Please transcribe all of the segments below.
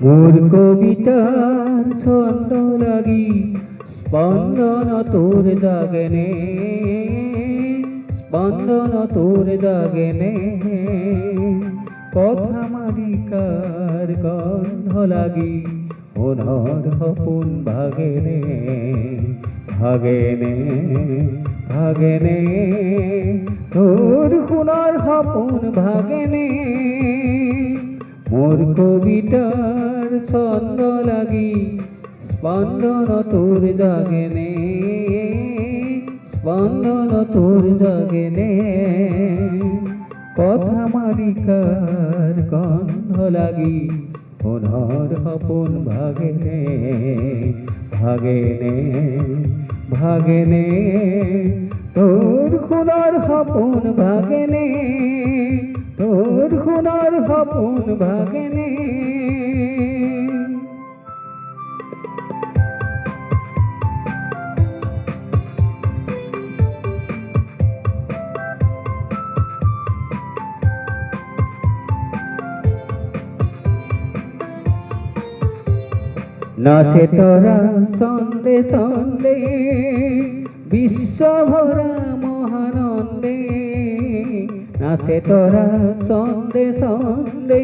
মোর কবিতার ছন্দ লাগি স্পন্দন তোর জাগেনে, স্পন্দন তোর জাগেনে, কথা মালিকার গন্ধ লাগি ওনর হপুন ভাগেনে, ভাগেনে ভাগেনে তোর খুনার হপুন ভাগেনে। মোর কবিতার ছন্দ লাগি স্পন্দন তোর জাগেনে, স্পন্দন তোর জাগেনে, কথা মালিকার গন্ধ লাগি ওনর হপুন ভাগেনে, ভাগেনে ভাগেনে তোর খুনার হপুন ভাগেনে, তোর খুনার হপুন ভাগেনে। নাচে তোরা সন্দে সন্দে বিশ্বভরা মহানন্দে, নাচে তোরা সন্দে সন্দে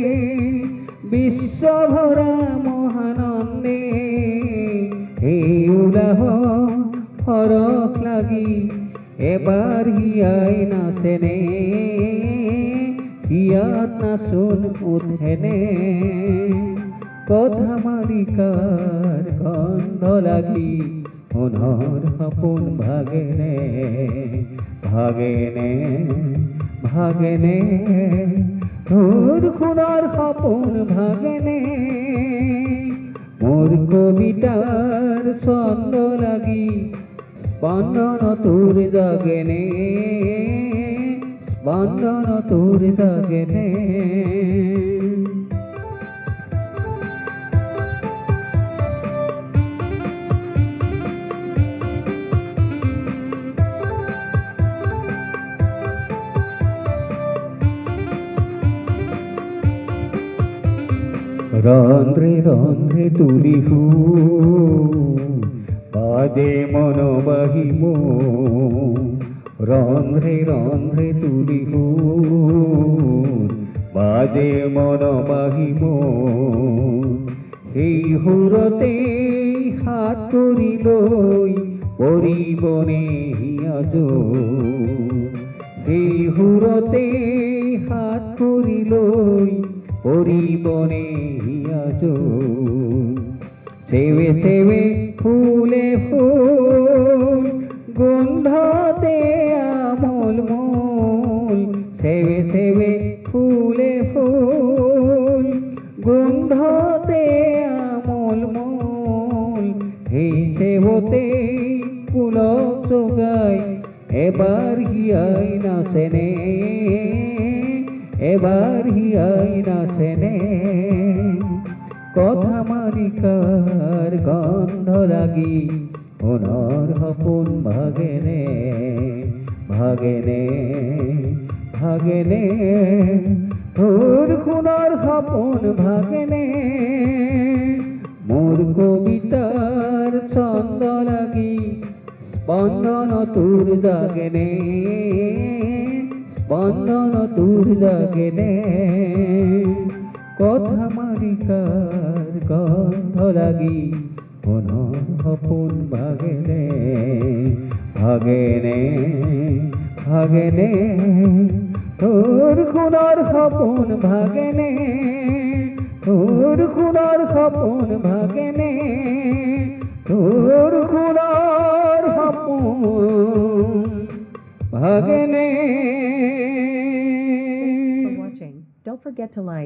বিশ্বভরা মহানন্দে। এই উলাহ হরখ লাগি এবার হিয়াই নাচেনে, হিয়াত নাচুন উঠেনে, কথা মালিকার গন্ধ লাগি ওনর হপুন ভাগেনে, ভাগেনে ভাগেনে তোর খুনার হপুন ভাগেনে। মোর কবিতার ছন্দ লাগি স্পন্দন তোর জাগেনে, স্পন্দন তোর জাগেনে। রন্ধ্রে রন্ধ্রে তুলিহু বাজে মন বাহিম, রন্ধ্রে রন্ধ্রে তুলিহু বাজে মন বাহিম। সেই হুরতে হাত করিলই পরিবনে হিয়াজ, সেই হুরতে হাত করিলই পরিবনে হিয়াজ। সেবে সেবে ফুলে ফুল গন্ধতে আমল মূল, সেবে সেবে ফুলে ফুল গন্ধতে আমল মূল। এই সেবতে পুলক জোগাই এবার হিয়াই নাচেনে, এবার হিয়াই নাচেনে, কথা মালিকার গন্ধ লাগি ওনর হপুন ভাগেনে, ভাগেনে ভাগেনে তোর খুনার হপুন ভাগেনে। মোর কবিতার ছন্দ লাগি স্পন্দন তোর জাগেনে, স্পন্দন তোর জাগেনে, কথা মালিকার গন্ধ লাগি ওনর হপুন ভাগেনে, ভাগেনে ভাগেনে তোর খুনার হপুন ভাগেনে, তোর খুনার হপুন ভাগেনে, তোর খুনার হপুন ভাগেনে। Don't forget to like,